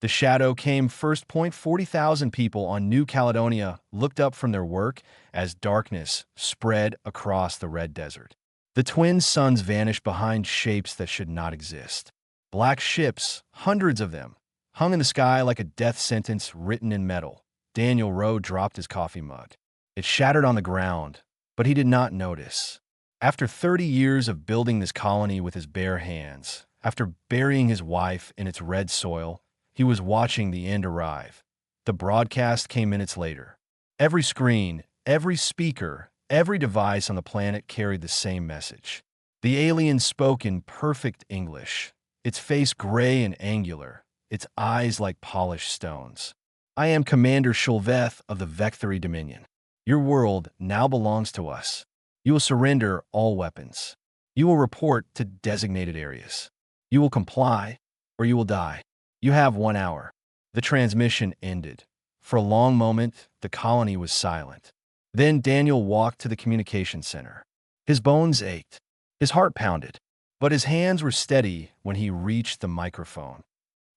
The shadow came first. 40,000 people on New Caledonia looked up from their work as darkness spread across the red desert. The twin suns vanished behind shapes that should not exist. Black ships, hundreds of them, hung in the sky like a death sentence written in metal. Daniel Rowe dropped his coffee mug. It shattered on the ground, but he did not notice. After 30 years of building this colony with his bare hands, after burying his wife in its red soil, he was watching the end arrive. The broadcast came minutes later. Every screen, every speaker, every device on the planet carried the same message. The alien spoke in perfect English, its face gray and angular, its eyes like polished stones. I am Commander Shulveth of the Vecthory Dominion. Your world now belongs to us. You will surrender all weapons. You will report to designated areas. You will comply, or you will die. You have 1 hour. The transmission ended. For a long moment, the colony was silent. Then Daniel walked to the communication center. His bones ached. His heart pounded. But his hands were steady when he reached the microphone.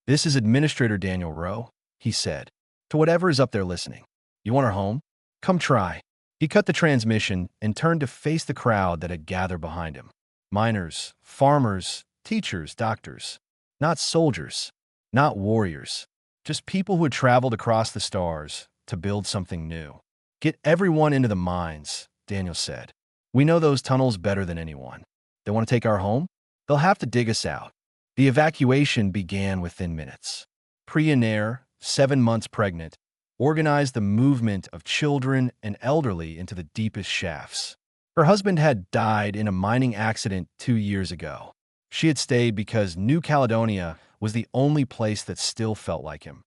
"This is Administrator Daniel Rowe," he said, to whatever is up there listening. "You want our home? Come try." He cut the transmission and turned to face the crowd that had gathered behind him. Miners, farmers, teachers, doctors. Not soldiers, not warriors. Just people who had traveled across the stars to build something new. "Get everyone into the mines," Daniel said. "We know those tunnels better than anyone. They want to take our home? They'll have to dig us out." The evacuation began within minutes. Priya Nair, 7 months pregnant, organized the movement of children and elderly into the deepest shafts. Her husband had died in a mining accident 2 years ago. She had stayed because New Caledonia was the only place that still felt like him.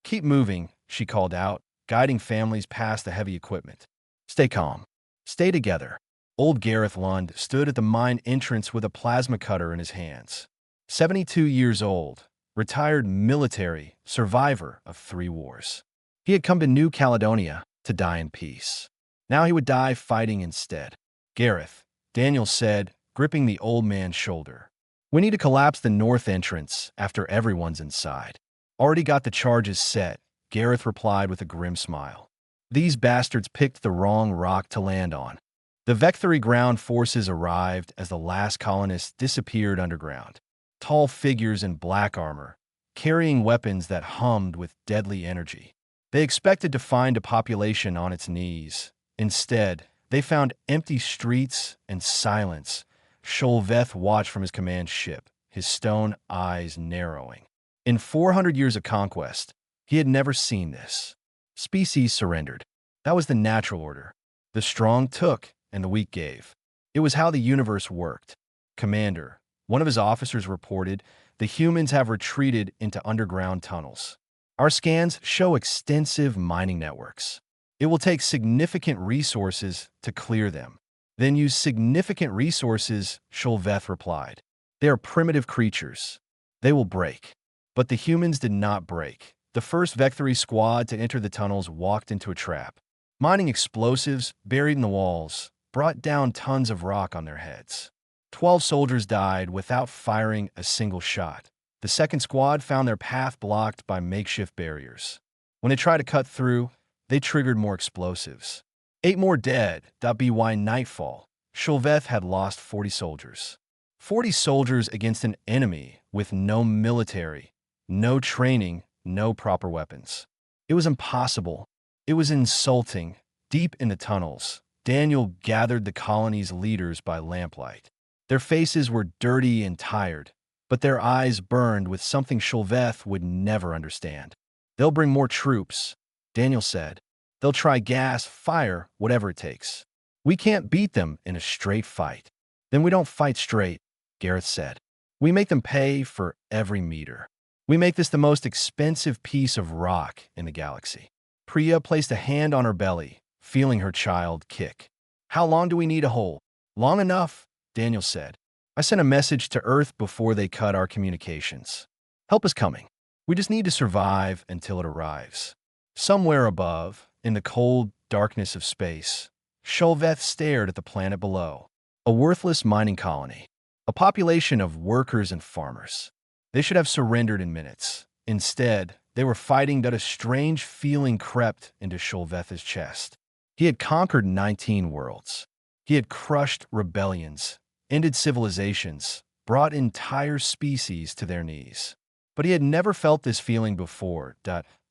"Keep moving," she called out, guiding families past the heavy equipment. "Stay calm. Stay together." Old Gareth Lund stood at the mine entrance with a plasma cutter in his hands. 72 years old, retired military, survivor of 3 wars. He had come to New Caledonia to die in peace. Now he would die fighting instead. "Gareth," Daniel said, gripping the old man's shoulder. "We need to collapse the north entrance after everyone's inside." "Already got the charges set," Gareth replied with a grim smile. "These bastards picked the wrong rock to land on." The Vecthory ground forces arrived as the last colonists disappeared underground. Tall figures in black armor, carrying weapons that hummed with deadly energy. They expected to find a population on its knees. Instead, they found empty streets and silence. Shulveth watched from his command ship, his stone eyes narrowing. In 400 years of conquest, he had never seen this. Species surrendered. That was the natural order. The strong took, and the weak gave. It was how the universe worked. "Commander," one of his officers reported, "the humans have retreated into underground tunnels. Our scans show extensive mining networks. It will take significant resources to clear them." "Then use significant resources," Shulveth replied. "They are primitive creatures. They will break." But the humans did not break. The first Vecthory squad to enter the tunnels walked into a trap. Mining explosives, buried in the walls, brought down tons of rock on their heads. 12 soldiers died without firing a single shot. The second squad found their path blocked by makeshift barriers. When they tried to cut through, they triggered more explosives. 8 more dead. By nightfall, Shulveth had lost 40 soldiers. 40 soldiers against an enemy with no military, no training, no proper weapons. It was impossible. It was insulting. Deep in the tunnels, Daniel gathered the colony's leaders by lamplight. Their faces were dirty and tired, but their eyes burned with something Shulveth would never understand. "They'll bring more troops," Daniel said. "They'll try gas, fire, whatever it takes. We can't beat them in a straight fight." "Then we don't fight straight," Gareth said. "We make them pay for every meter. We make this the most expensive piece of rock in the galaxy." Priya placed a hand on her belly, feeling her child kick. "How long do we need to hold?" "Long enough," Daniel said. "I sent a message to Earth before they cut our communications. Help is coming. We just need to survive until it arrives." Somewhere above, in the cold darkness of space, Shulveth stared at the planet below. A worthless mining colony. A population of workers and farmers. They should have surrendered in minutes. Instead, they were fighting that a strange feeling crept into Shulveth's chest. He had conquered 19 worlds. He had crushed rebellions, ended civilizations, brought entire species to their knees. But he had never felt this feeling before.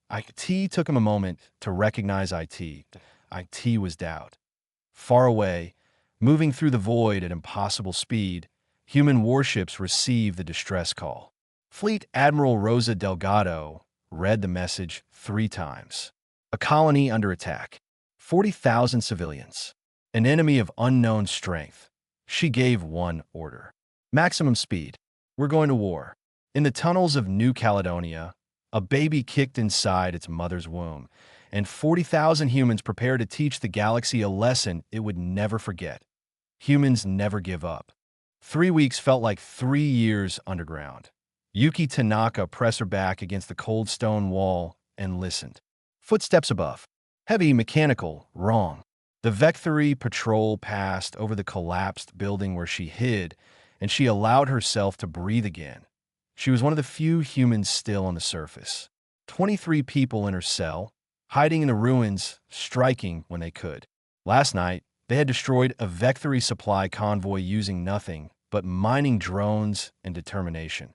IT took him a moment to recognize IT. IT was doubt. Far away, moving through the void at impossible speed, human warships received the distress call. Fleet Admiral Rosa Delgado read the message 3 times. A colony under attack. 40,000 civilians. An enemy of unknown strength. She gave one order. Maximum speed. We're going to war. In the tunnels of New Caledonia, a baby kicked inside its mother's womb, and 40,000 humans prepared to teach the galaxy a lesson it would never forget. Humans never give up. 3 weeks felt like 3 years underground. Yuki Tanaka pressed her back against the cold stone wall and listened. Footsteps above. Heavy, mechanical, wrong. The Vectory patrol passed over the collapsed building where she hid, and she allowed herself to breathe again. She was one of the few humans still on the surface. 23 people in her cell, hiding in the ruins, striking when they could. Last night, they had destroyed a Vectory supply convoy using nothing but mining drones and determination.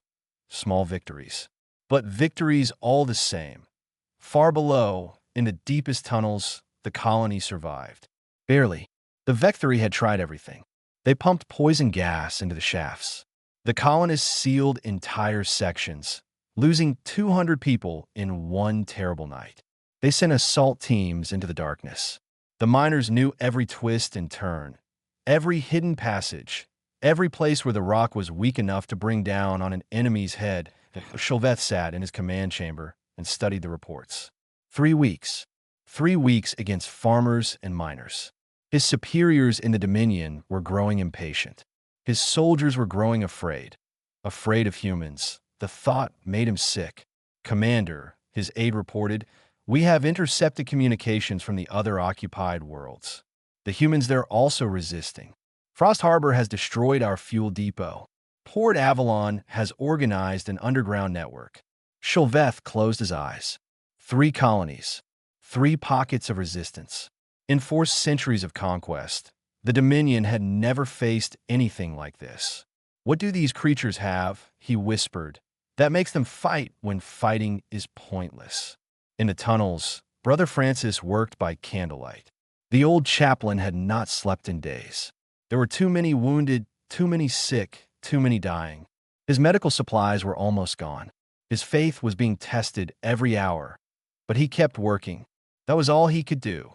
Small victories. But victories all the same. Far below, in the deepest tunnels, the colony survived. Barely. The Vectory had tried everything. They pumped poison gas into the shafts. The colonists sealed entire sections, losing 200 people in one terrible night. They sent assault teams into the darkness. The miners knew every twist and turn, every hidden passage, every place where the rock was weak enough to bring down on an enemy's head. Shulveth sat in his command chamber and studied the reports. 3 weeks. 3 weeks against farmers and miners. His superiors in the Dominion were growing impatient. His soldiers were growing afraid. Afraid of humans. The thought made him sick. Commander, his aide reported, we have intercepted communications from the other occupied worlds. The humans there also resisting. Frost Harbor has destroyed our fuel depot. Port Avalon has organized an underground network. Shulveth closed his eyes. 3 colonies. 3 pockets of resistance. In 4 centuries of conquest, the Dominion had never faced anything like this. What do these creatures have, he whispered, that makes them fight when fighting is pointless? In the tunnels, Brother Francis worked by candlelight. The old chaplain had not slept in days. There were too many wounded, too many sick, too many dying. His medical supplies were almost gone. His faith was being tested every hour, but he kept working. That was all he could do.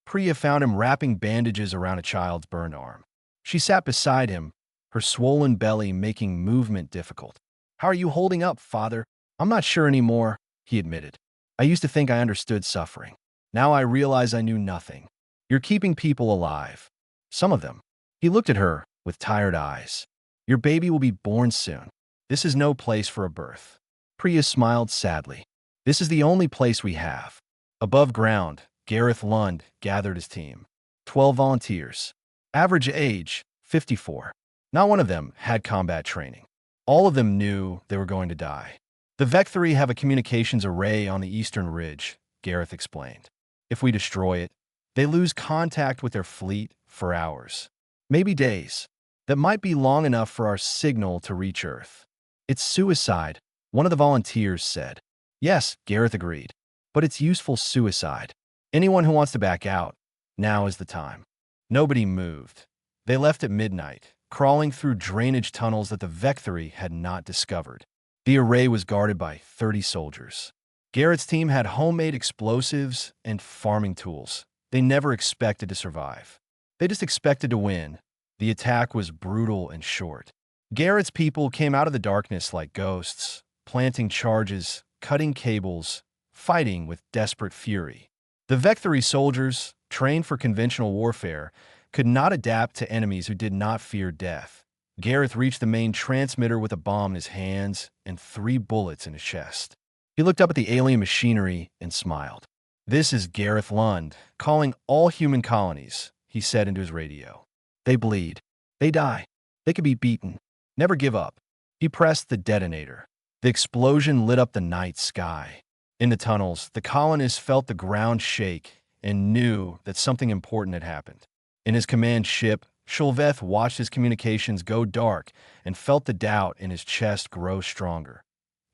Priya found him wrapping bandages around a child's burned arm. She sat beside him, her swollen belly making movement difficult. How are you holding up, Father? I'm not sure anymore, he admitted. I used to think I understood suffering. Now I realize I knew nothing. You're keeping people alive. Some of them. He looked at her with tired eyes. Your baby will be born soon. This is no place for a birth. Priya smiled sadly. This is the only place we have. Above ground, Gareth Lund gathered his team. 12 volunteers. Average age, 54. Not one of them had combat training. All of them knew they were going to die. The Vectory have a communications array on the eastern ridge, Gareth explained. If we destroy it, they lose contact with their fleet for hours. Maybe days. That might be long enough for our signal to reach Earth. It's suicide, one of the volunteers said. Yes, Gareth agreed. But it's useful suicide. Anyone who wants to back out, now is the time. Nobody moved. They left at midnight, crawling through drainage tunnels that the Vectory had not discovered. The array was guarded by 30 soldiers. Garrett's team had homemade explosives and farming tools. They never expected to survive. They just expected to win. The attack was brutal and short. Garrett's people came out of the darkness like ghosts, planting charges, cutting cables, fighting with desperate fury. The Vectory soldiers, trained for conventional warfare, could not adapt to enemies who did not fear death. Gareth reached the main transmitter with a bomb in his hands and 3 bullets in his chest. He looked up at the alien machinery and smiled. This is Gareth Lund, calling all human colonies, he said into his radio. They bleed. They die. They could be beaten. Never give up. He pressed the detonator. The explosion lit up the night sky. In the tunnels, the colonists felt the ground shake and knew that something important had happened. In his command ship, Shulveth watched his communications go dark and felt the doubt in his chest grow stronger.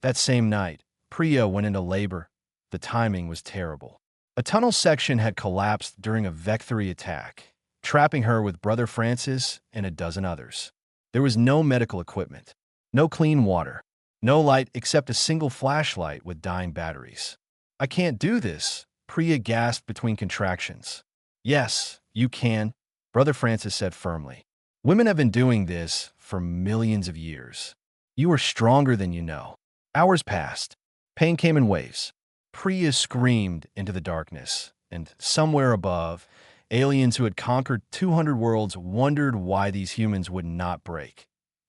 That same night, Priya went into labor. The timing was terrible. A tunnel section had collapsed during a Vecthory attack, trapping her with Brother Francis and a dozen others. There was no medical equipment, no clean water, no light except a single flashlight with dying batteries. "I can't do this," Priya gasped between contractions. "Yes, you can," Brother Francis said firmly. "Women have been doing this for millions of years. You are stronger than you know." Hours passed. Pain came in waves. Priya screamed into the darkness, and somewhere above, aliens who had conquered 200 worlds wondered why these humans would not break.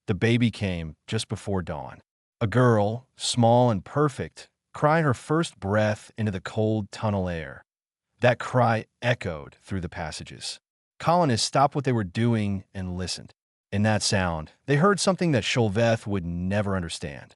The baby came just before dawn. A girl, small and perfect, crying her first breath into the cold tunnel air. That cry echoed through the passages. Colonists stopped what they were doing and listened. In that sound, they heard something that Shulveth would never understand.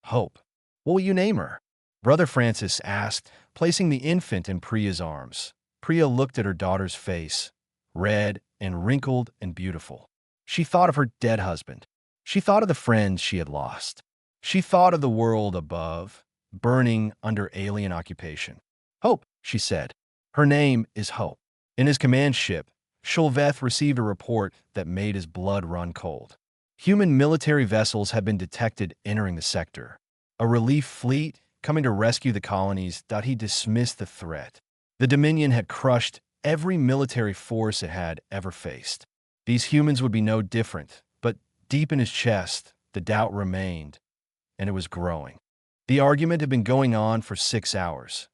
Hope. "What will you name her?" Brother Francis asked, placing the infant in Priya's arms. Priya looked at her daughter's face, red and wrinkled and beautiful. She thought of her dead husband. She thought of the friends she had lost. She thought of the world above, burning under alien occupation. "Hope," she said. "Her name is Hope." In his command ship, Shulveth received a report that made his blood run cold. Human military vessels had been detected entering the sector. A relief fleet coming to rescue the colonies thought he dismissed the threat. The Dominion had crushed every military force it had ever faced. These humans would be no different, but deep in his chest, the doubt remained, and it was growing. The argument had been going on for 6 hours.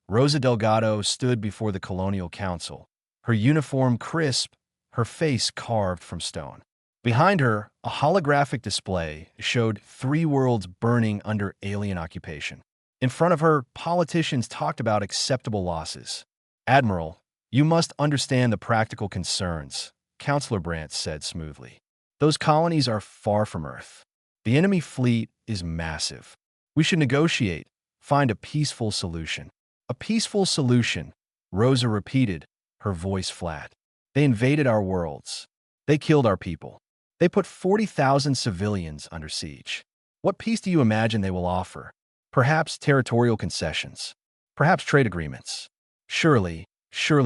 Rosa Delgado stood before the Colonial Council, her uniform crisp, her face carved from stone. Behind her, a holographic display showed 3 worlds burning under alien occupation. In front of her, politicians talked about acceptable losses. "Admiral, you must understand the practical concerns," Counselor Brandt said smoothly. "Those colonies are far from Earth. The enemy fleet is massive. We should negotiate, find a peaceful solution." "A peaceful solution," Rosa repeated, her voice flat. "They invaded our worlds. They killed our people. They put 40,000 civilians under siege. What peace do you imagine they will offer? Perhaps territorial concessions. Perhaps trade agreements. Surely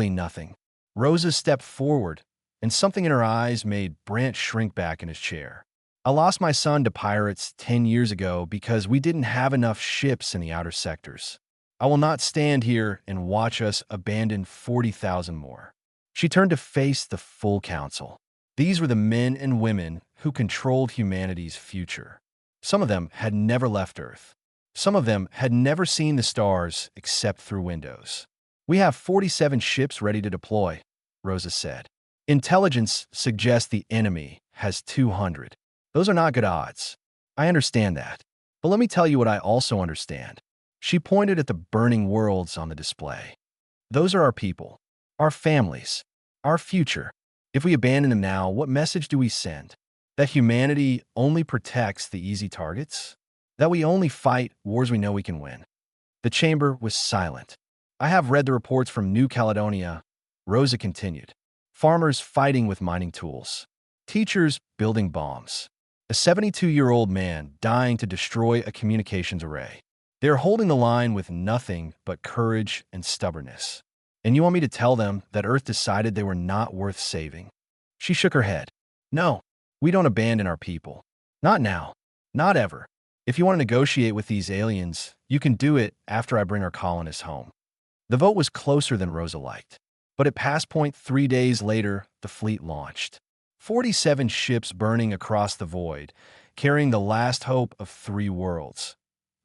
nothing." Rosa stepped forward, and something in her eyes made Brant shrink back in his chair. "I lost my son to pirates 10 years ago because we didn't have enough ships in the outer sectors. I will not stand here and watch us abandon 40,000 more." She turned to face the full council. These were the men and women who controlled humanity's future. Some of them had never left Earth. Some of them had never seen the stars except through windows. "We have 47 ships ready to deploy," Rosa said. "Intelligence suggests the enemy has 200. Those are not good odds. I understand that. But let me tell you what I also understand." She pointed at the burning worlds on the display. "Those are our people, our families, our future. If we abandon them now, what message do we send? That humanity only protects the easy targets? That we only fight wars we know we can win?" The chamber was silent. "I have read the reports from New Caledonia," Rosa continued. "Farmers fighting with mining tools. Teachers building bombs. A 72-year-old man dying to destroy a communications array. They are holding the line with nothing but courage and stubbornness. And you want me to tell them that Earth decided they were not worth saving?" She shook her head. "No, we don't abandon our people. Not now. Not ever. If you want to negotiate with these aliens, you can do it after I bring our colonists home." The vote was closer than Rosa liked. But at pass point 3 days later, the fleet launched. 47 ships burning across the void, carrying the last hope of 3 worlds.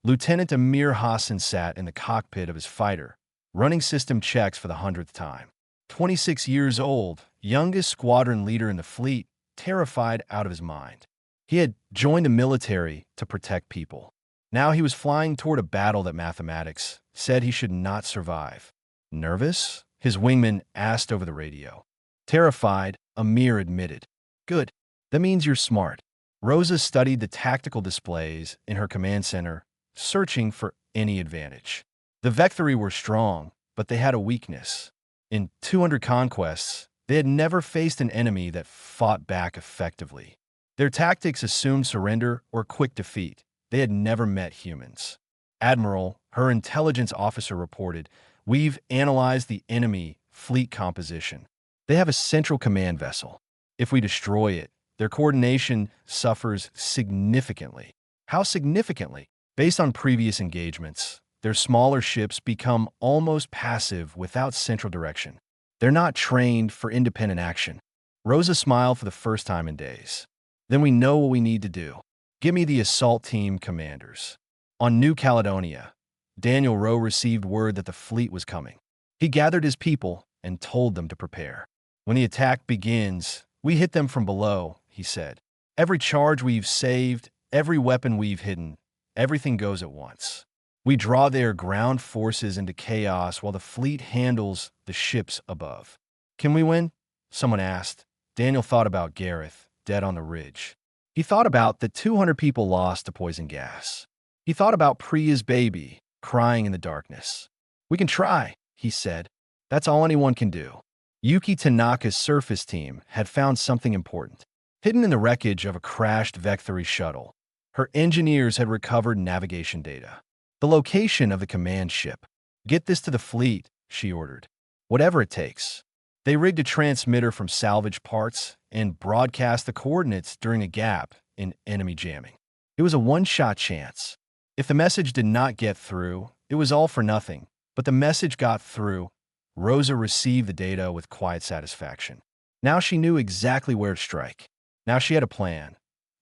Lieutenant Amir Hassan sat in the cockpit of his fighter, running system checks for the 100th time. 26 years old, youngest squadron leader in the fleet, terrified out of his mind. He had joined the military to protect people. Now he was flying toward a battle that mathematics said he should not survive. "Nervous?" his wingman asked over the radio. Terrified, Amir admitted. "Good. That means you're smart. Rosa studied the tactical displays in her command center, searching for any advantage. The Vecturi were strong, but they had a weakness. In 200 conquests, they had never faced an enemy that fought back effectively. Their tactics assumed surrender or quick defeat. They had never met humans. Admiral, her intelligence officer, reported, "We've analyzed the enemy fleet composition. They have a central command vessel. If we destroy it, their coordination suffers significantly." How significantly? Based on previous engagements, their smaller ships become almost passive without central direction. They're not trained for independent action. Rosa smiled for the first time in days. Then we know what we need to do. Give me the assault team commanders. On New Caledonia, Daniel Rowe received word that the fleet was coming. He gathered his people and told them to prepare. "When the attack begins, we hit them from below," he said. "Every charge we've saved, every weapon we've hidden, everything goes at once. We draw their ground forces into chaos while the fleet handles the ships above." "Can we win?" someone asked. Daniel thought about Gareth, dead on the ridge. He thought about the 200 people lost to poison gas. He thought about Priya's baby, crying in the darkness. "We can try," he said. "That's all anyone can do." Yuki Tanaka's surface team had found something important. Hidden in the wreckage of a crashed Vecturi shuttle, her engineers had recovered navigation data. The location of the command ship. "Get this to the fleet," she ordered. "Whatever it takes." They rigged a transmitter from salvage parts and broadcast the coordinates during a gap in enemy jamming. It was a one-shot chance. If the message did not get through, it was all for nothing. But the message got through. Rosa received the data with quiet satisfaction. Now she knew exactly where to strike. Now she had a plan.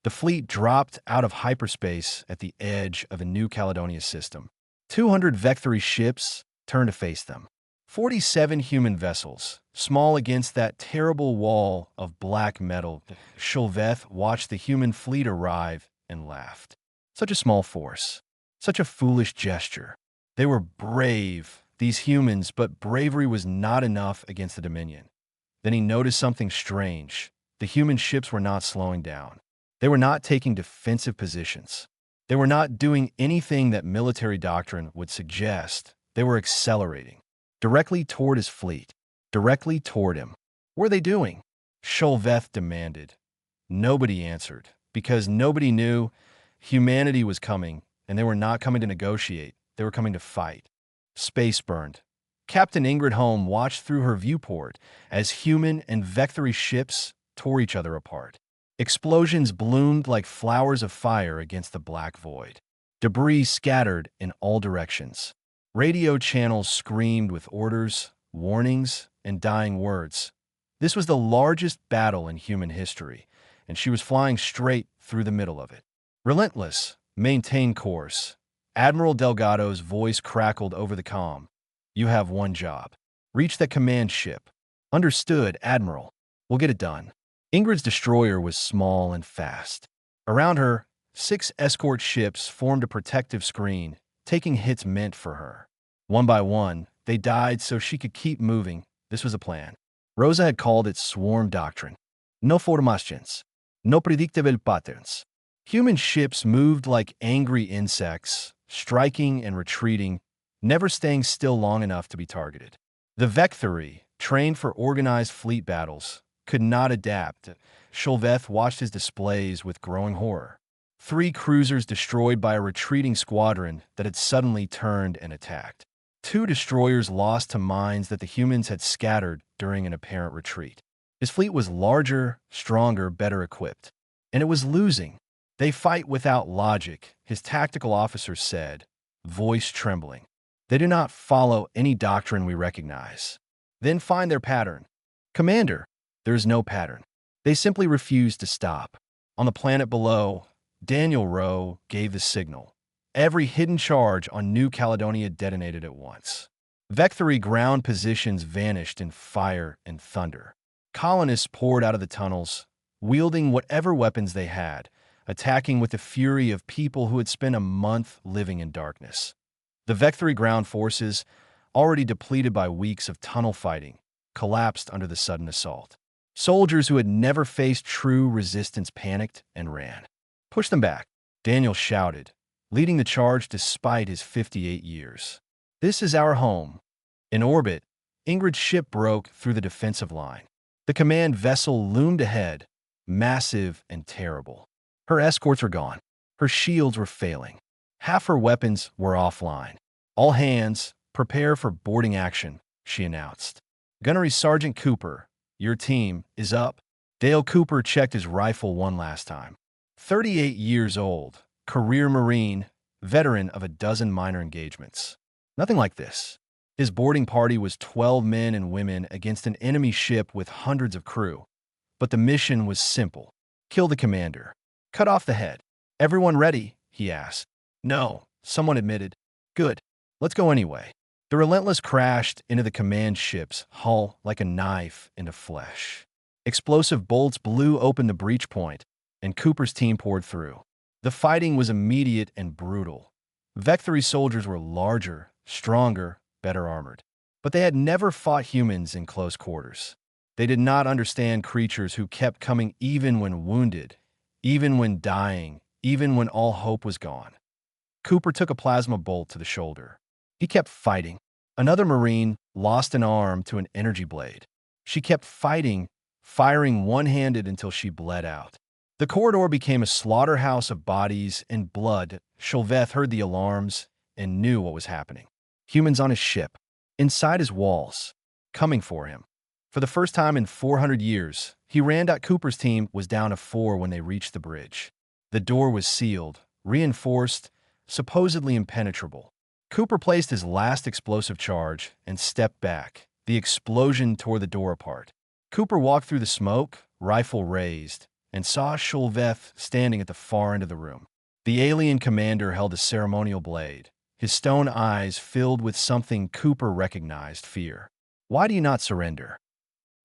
The fleet dropped out of hyperspace at the edge of a New Caledonia system. 200 Vecturi ships turned to face them. 47 human vessels, small against that terrible wall of black metal. Shulveth watched the human fleet arrive and laughed. Such a small force. Such a foolish gesture. They were brave, these humans, but bravery was not enough against the Dominion. Then he noticed something strange. The human ships were not slowing down. They were not taking defensive positions. They were not doing anything that military doctrine would suggest. They were accelerating. Directly toward his fleet. Directly toward him. What were they doing? Shulveth demanded. Nobody answered, because nobody knew humanity was coming, and they were not coming to negotiate. They were coming to fight. Space burned. Captain Ingrid Holm watched through her viewport as human and Vecturi ships tore each other apart. Explosions bloomed like flowers of fire against the black void. Debris scattered in all directions. Radio channels screamed with orders, warnings, and dying words. This was the largest battle in human history, and she was flying straight through the middle of it. "Relentless, maintain course." Admiral Delgado's voice crackled over the comm. "You have one job. Reach that command ship." "Understood, Admiral. We'll get it done." Ingrid's destroyer was small and fast. Around her, 6 escort ships formed a protective screen, taking hits meant for her. One by one, they died so she could keep moving. This was a plan. Rosa had called it swarm doctrine. No formations. No predictable patterns. Human ships moved like angry insects, striking and retreating, never staying still long enough to be targeted. The Vecturi, trained for organized fleet battles, could not adapt. Shulveth watched his displays with growing horror. 3 cruisers destroyed by a retreating squadron that had suddenly turned and attacked. 2 destroyers lost to mines that the humans had scattered during an apparent retreat. His fleet was larger, stronger, better equipped. And it was losing. "They fight without logic," his tactical officer said, voice trembling. "They do not follow any doctrine we recognize." "Then find their pattern." "Commander, there is no pattern. They simply refuse to stop." On the planet below, Daniel Rowe gave the signal. Every hidden charge on New Caledonia detonated at once. Vecturi ground positions vanished in fire and thunder. Colonists poured out of the tunnels, wielding whatever weapons they had, attacking with the fury of people who had spent a month living in darkness. The Vecturi ground forces, already depleted by weeks of tunnel fighting, collapsed under the sudden assault. Soldiers who had never faced true resistance panicked and ran. "Push them back," Daniel shouted, leading the charge despite his 58 years. "This is our home." In orbit, Ingrid's ship broke through the defensive line. The command vessel loomed ahead, massive and terrible. Her escorts were gone. Her shields were failing. Half her weapons were offline. "All hands, prepare for boarding action," she announced. "Gunnery Sergeant Cooper, your team is up." Dale Cooper checked his rifle one last time. 38 years old, career Marine, veteran of a dozen minor engagements. Nothing like this. His boarding party was 12 men and women against an enemy ship with hundreds of crew. But the mission was simple. Kill the commander. Cut off the head. "Everyone ready?" he asked. "No," someone admitted. "Good. Let's go anyway." The Relentless crashed into the command ship's hull like a knife into flesh. Explosive bolts blew open the breach point, and Cooper's team poured through. The fighting was immediate and brutal. Vectory soldiers were larger, stronger, better armored. But they had never fought humans in close quarters. They did not understand creatures who kept coming even when wounded, even when dying, even when all hope was gone. Cooper took a plasma bolt to the shoulder. He kept fighting. Another Marine lost an arm to an energy blade. She kept fighting, firing one-handed until she bled out. The corridor became a slaughterhouse of bodies and blood. Shulveth heard the alarms and knew what was happening. Humans on his ship, inside his walls, coming for him. For the first time in 400 years, he ran. Cooper's team was down to 4 when they reached the bridge. The door was sealed, reinforced, supposedly impenetrable. Cooper placed his last explosive charge and stepped back. The explosion tore the door apart. Cooper walked through the smoke, rifle raised, and saw Shulveth standing at the far end of the room. The alien commander held a ceremonial blade, his stone eyes filled with something Cooper recognized: fear. "Why do you not surrender?"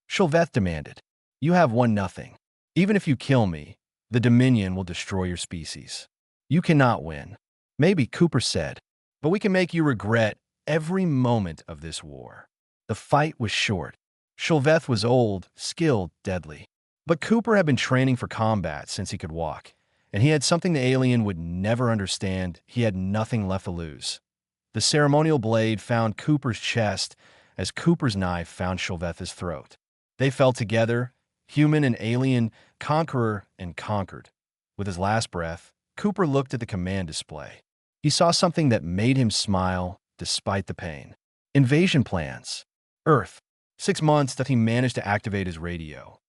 Shulveth demanded. "You have won nothing. Even if you kill me, the Dominion will destroy your species. You cannot win." "Maybe," Cooper said, "but we can make you regret every moment of this war." The fight was short. Shulveth was old, skilled, deadly. But Cooper had been training for combat since he could walk, and he had something the alien would never understand. He had nothing left to lose. The ceremonial blade found Cooper's chest as Cooper's knife found Shulveth's throat. They fell together, human and alien, conqueror and conquered. With his last breath, Cooper looked at the command display. He saw something that made him smile despite the pain. Invasion plans. Earth. 6 months that he managed to activate his radio.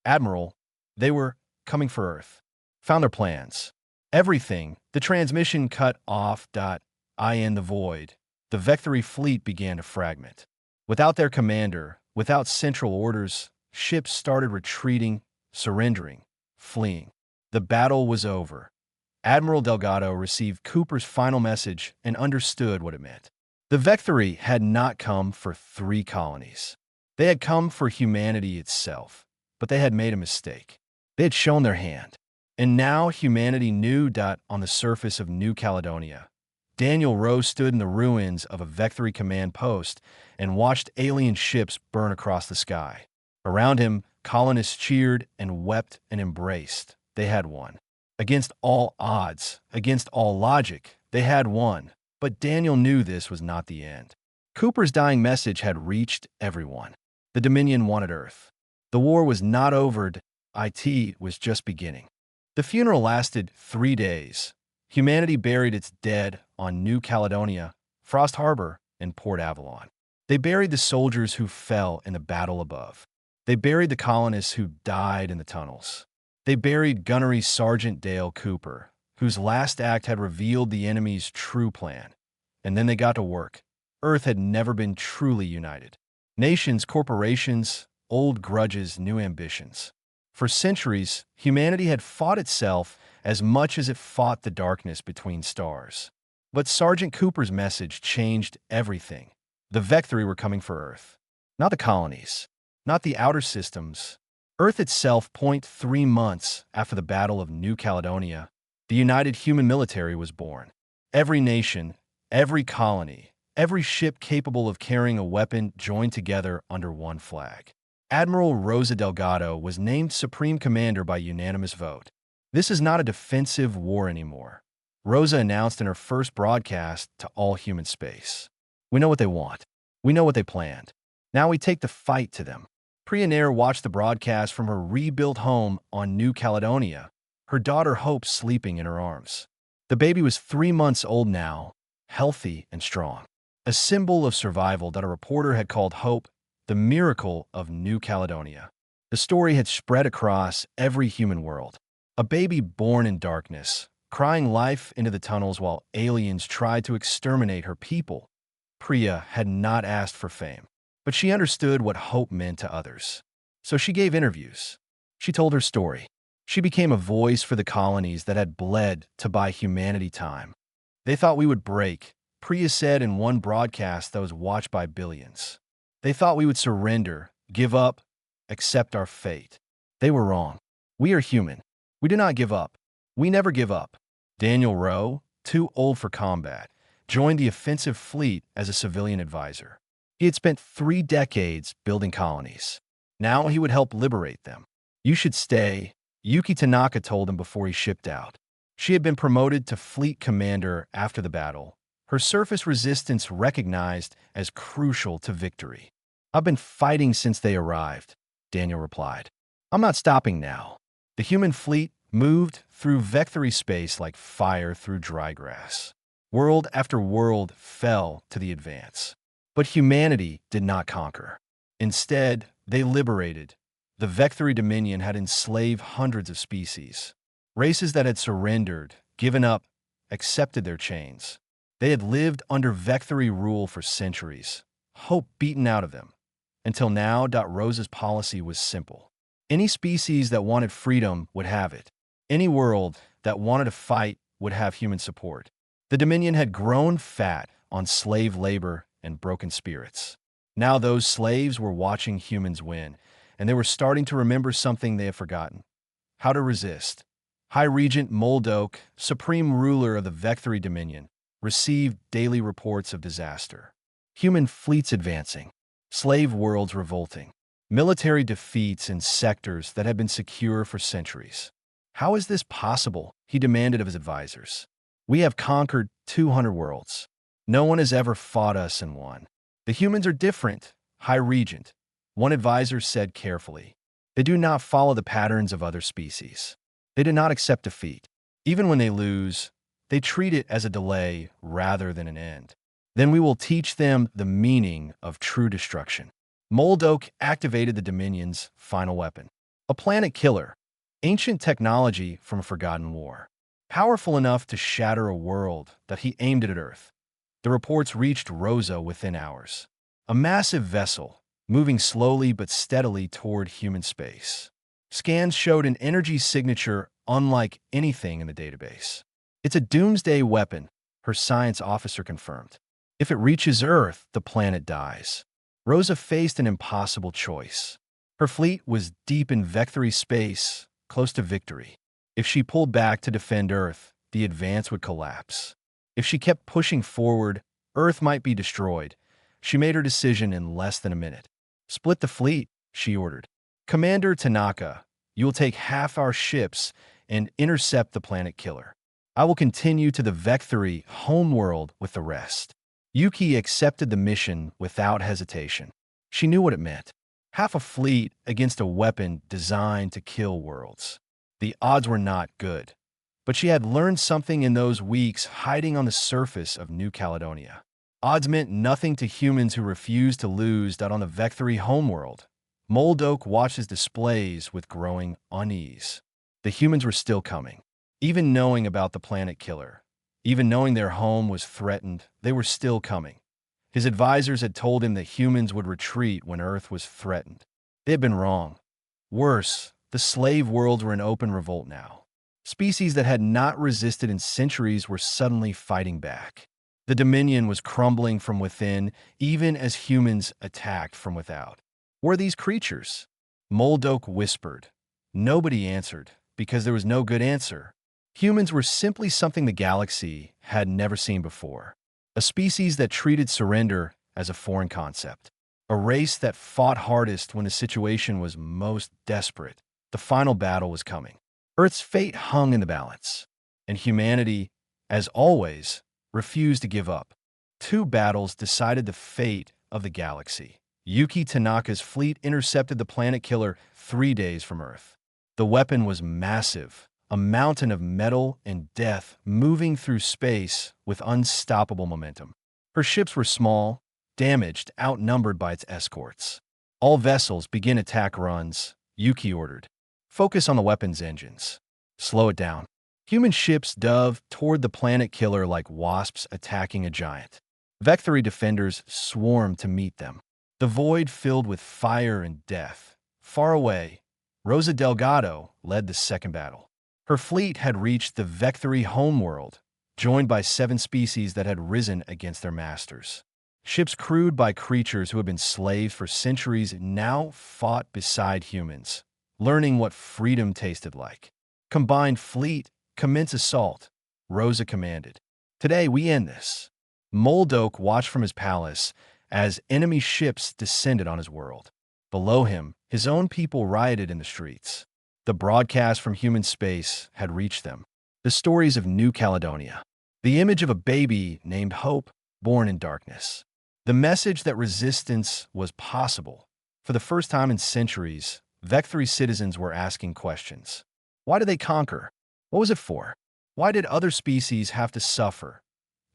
"Admiral, they were coming for Earth." Found their plans. Everything. The transmission cut off. In the void, the Vectory fleet began to fragment. Without their commander, without central orders, ships started retreating, surrendering, fleeing. The battle was over. Admiral Delgado received Cooper's final message and understood what it meant. The Vectory had not come for 3 colonies. They had come for humanity itself, but they had made a mistake. They had shown their hand. And now humanity knew. On the surface of New Caledonia, Daniel Rowe stood in the ruins of a Vectory command post and watched alien ships burn across the sky. Around him, colonists cheered and wept and embraced. They had won. Against all odds, against all logic, they had won. But Daniel knew this was not the end. Cooper's dying message had reached everyone. The Dominion wanted Earth. The war was not over. It was just beginning. The funeral lasted 3 days. Humanity buried its dead on New Caledonia, Frost Harbor, and Port Avalon. They buried the soldiers who fell in the battle above. They buried the colonists who died in the tunnels. They buried Gunnery Sergeant Dale Cooper, whose last act had revealed the enemy's true plan. And then they got to work. Earth had never been truly united. Nations, corporations, old grudges, new ambitions. For centuries, humanity had fought itself as much as it fought the darkness between stars. But Sergeant Cooper's message changed everything. The Vectory were coming for Earth. Not the colonies, not the outer systems. Earth itself. 3 months after the Battle of New Caledonia, the United Human Military was born. Every nation, every colony, every ship capable of carrying a weapon joined together under one flag. Admiral Rosa Delgado was named Supreme Commander by unanimous vote. This is not a defensive war anymore, Rosa announced in her first broadcast to all human space. We know what they want. We know what they planned. Now we take the fight to them. Priya Nair watched the broadcast from her rebuilt home on New Caledonia, her daughter Hope sleeping in her arms. The baby was 3 months old now, healthy and strong. A symbol of survival that a reporter had called Hope the miracle of New Caledonia. The story had spread across every human world. A baby born in darkness, crying life into the tunnels while aliens tried to exterminate her people. Priya had not asked for fame, but she understood what hope meant to others. So she gave interviews. She told her story. She became a voice for the colonies that had bled to buy humanity time. They thought we would break, Priya said in one broadcast that was watched by billions. They thought we would surrender, give up, accept our fate. They were wrong. We are human. We do not give up. We never give up. Daniel Rowe, too old for combat, joined the offensive fleet as a civilian advisor. He had spent 3 decades building colonies. Now he would help liberate them. You should stay, Yuki Tanaka told him before he shipped out. She had been promoted to fleet commander after the battle, her surface resistance recognized as crucial to victory. I've been fighting since they arrived, Daniel replied. I'm not stopping now. The human fleet moved through vectory space like fire through dry grass. World after world fell to the advance. But humanity did not conquer. Instead, they liberated. The vectory dominion had enslaved hundreds of species. Races that had surrendered, given up, accepted their chains. They had lived under vectory rule for centuries, hope beaten out of them. Until now, Rosa's policy was simple. Any species that wanted freedom would have it. Any world that wanted to fight would have human support. The Dominion had grown fat on slave labor and broken spirits. Now those slaves were watching humans win, and they were starting to remember something they had forgotten: how to resist. High Regent Moldoke, supreme ruler of the Vectory Dominion, received daily reports of disaster. Human fleets advancing, slave worlds revolting, military defeats in sectors that had been secure for centuries. How is this possible? He demanded of his advisors. We have conquered 200 worlds. No one has ever fought us and won. The humans are different, High Regent, one advisor said carefully. They do not follow the patterns of other species. They do not accept defeat. Even when they lose, they treat it as a delay rather than an end. Then we will teach them the meaning of true destruction. Moldoke activated the Dominion's final weapon, a planet killer, ancient technology from a forgotten war, powerful enough to shatter a world that he aimed at Earth. The reports reached Rosa within hours. A massive vessel, moving slowly but steadily toward human space. Scans showed an energy signature unlike anything in the database. It's a doomsday weapon, her science officer confirmed. If it reaches Earth, the planet dies. Rosa faced an impossible choice. Her fleet was deep in vectory space, close to victory. If she pulled back to defend Earth, the advance would collapse. If she kept pushing forward, Earth might be destroyed. She made her decision in less than a minute. Split the fleet, she ordered. Commander Tanaka, you will take half our ships and intercept the planet killer. I will continue to the vectory homeworld with the rest. Yuki accepted the mission without hesitation. She knew what it meant. Half a fleet against a weapon designed to kill worlds. The odds were not good, but she had learned something in those weeks hiding on the surface of New Caledonia. Odds meant nothing to humans who refused to lose on the vectory homeworld. Moldoke watched his displays with growing unease. The humans were still coming. Even knowing about the planet killer, even knowing their home was threatened, they were still coming. His advisors had told him that humans would retreat when Earth was threatened. They had been wrong. Worse, the slave worlds were in open revolt now. Species that had not resisted in centuries were suddenly fighting back. The Dominion was crumbling from within, even as humans attacked from without. Were these creatures? Moldoke whispered. Nobody answered, because there was no good answer. Humans were simply something the galaxy had never seen before. A species that treated surrender as a foreign concept. A race that fought hardest when the situation was most desperate. The final battle was coming. Earth's fate hung in the balance, and humanity, as always, refused to give up. Two battles decided the fate of the galaxy. Yuki Tanaka's fleet intercepted the planet killer 3 days from Earth. The weapon was massive, a mountain of metal and death moving through space with unstoppable momentum. Her ships were small, damaged, outnumbered by its escorts. All vessels begin attack runs, Yuki ordered. Focus on the weapon's engines. Slow it down. Human ships dove toward the planet killer like wasps attacking a giant. Vecthory defenders swarmed to meet them. The void filled with fire and death. Far away, Rosa Delgado led the second battle. Her fleet had reached the Vecthory homeworld, joined by 7 species that had risen against their masters. Ships crewed by creatures who had been slaves for centuries now fought beside humans, learning what freedom tasted like. Combined fleet, commence assault, Rosa commanded. Today we end this. Moldok watched from his palace as enemy ships descended on his world. Below him, his own people rioted in the streets. The broadcast from human space had reached them. The stories of New Caledonia. The image of a baby named Hope, born in darkness. The message that resistance was possible. For the first time in centuries, Vecthory citizens were asking questions. Why did they conquer? What was it for? Why did other species have to suffer?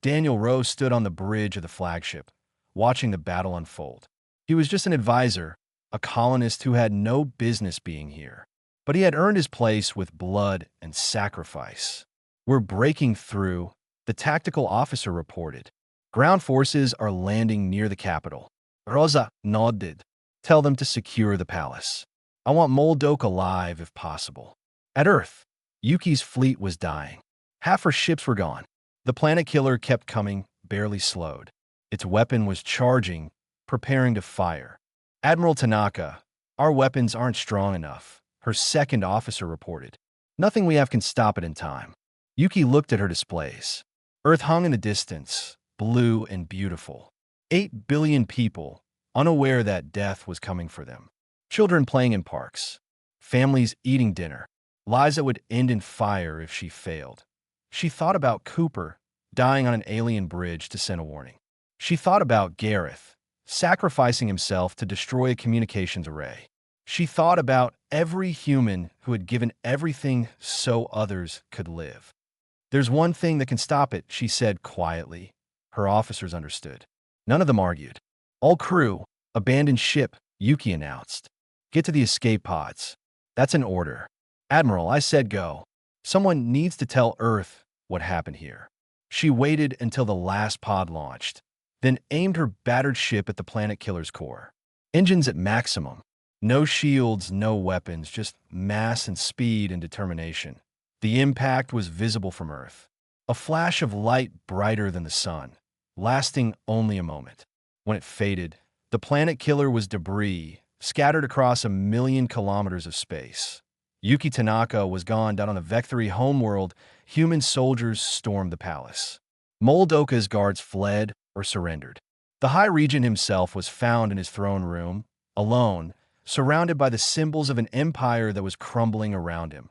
Daniel Rose stood on the bridge of the flagship, watching the battle unfold. He was just an advisor, a colonist who had no business being here. But he had earned his place with blood and sacrifice. We're breaking through, the tactical officer reported. Ground forces are landing near the capital. Rosa nodded. Tell them to secure the palace. I want Moldok alive if possible. At Earth, Yuki's fleet was dying. Half her ships were gone. The planet killer kept coming, barely slowed. Its weapon was charging, preparing to fire. Admiral Tanaka, our weapons aren't strong enough, her second officer reported. Nothing we have can stop it in time. Yuki looked at her displays. Earth hung in the distance, blue and beautiful. 8 billion people, unaware that death was coming for them. Children playing in parks. Families eating dinner. Lives that would end in fire if she failed. She thought about Cooper, dying on an alien bridge to send a warning. She thought about Gareth, sacrificing himself to destroy a communications array. She thought about every human who had given everything so others could live. There's one thing that can stop it, she said quietly. Her officers understood. None of them argued. All crew, abandon ship, Yuki announced. Get to the escape pods. That's an order. Admiral, I said go. Someone needs to tell Earth what happened here. She waited until the last pod launched, then aimed her battered ship at the planet killer's core. Engines at maximum. No shields, no weapons, just mass and speed and determination. The impact was visible from Earth. A flash of light brighter than the sun, lasting only a moment. When it faded, the planet killer was debris, scattered across 1,000,000 kilometers of space. Yuki Tanaka was gone. Down on the Vecthory homeworld, human soldiers stormed the palace. Moldoka's guards fled or surrendered. The High Regent himself was found in his throne room, alone, surrounded by the symbols of an empire that was crumbling around him.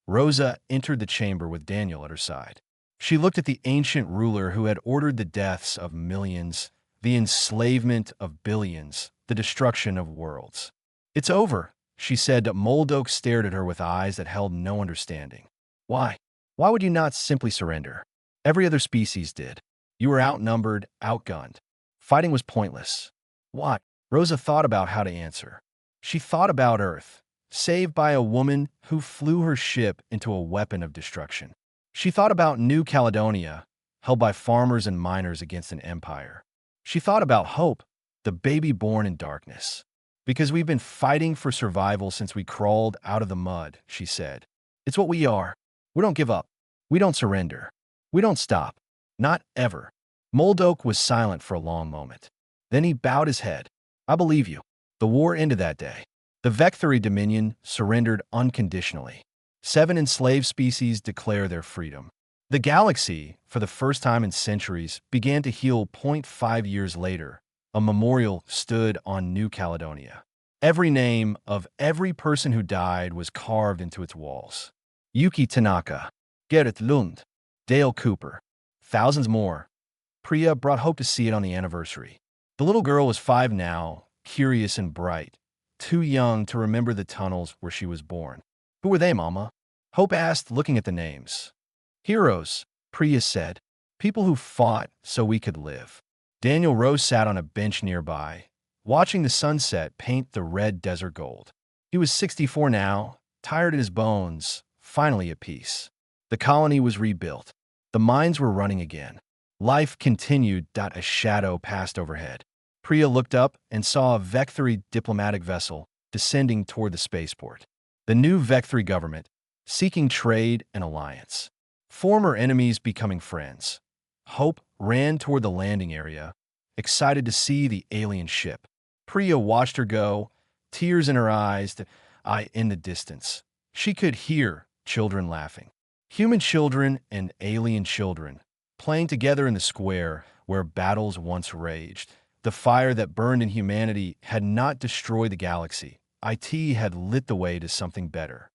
Rosa entered the chamber with Daniel at her side. She looked at the ancient ruler who had ordered the deaths of millions, the enslavement of billions, the destruction of worlds. It's over, she said. Moldok stared at her with eyes that held no understanding. Why? Why would you not simply surrender? Every other species did. You were outnumbered, outgunned. Fighting was pointless. Why? Rosa thought about how to answer. She thought about Earth, saved by a woman who flew her ship into a weapon of destruction. She thought about New Caledonia, held by farmers and miners against an empire. She thought about Hope, the baby born in darkness. Because we've been fighting for survival since we crawled out of the mud, she said. It's what we are. We don't give up. We don't surrender. We don't stop. Not ever. Moldok was silent for a long moment. Then he bowed his head. I believe you. The war ended that day. The Vecthory Dominion surrendered unconditionally. 7 enslaved species declare their freedom. The galaxy, for the first time in centuries, began to heal. 5 years later, A memorial stood on New Caledonia. Every name of every person who died was carved into its walls. Yuki Tanaka, Gerrit Lund, Dale Cooper, thousands more. Priya brought hope to see it on the anniversary. The little girl was 5 now, curious and bright, too young to remember the tunnels where she was born. Who were they, Mama? Hope asked, looking at the names. Heroes, Priya said. People who fought so we could live. Daniel Rose sat on a bench nearby, watching the sunset paint the red desert gold. He was 64 now, tired in his bones, finally at peace. The colony was rebuilt. The mines were running again. Life continued. A shadow passed overhead. Priya looked up and saw a Vec-3 diplomatic vessel descending toward the spaceport. The new Vec-3 government, seeking trade and alliance. Former enemies becoming friends. Hope ran toward the landing area, excited to see the alien ship. Priya watched her go, tears in her eyes, in the distance. She could hear children laughing. Human children and alien children, playing together in the square where battles once raged. The fire that burned in humanity had not destroyed the galaxy. IT had lit the way to something better.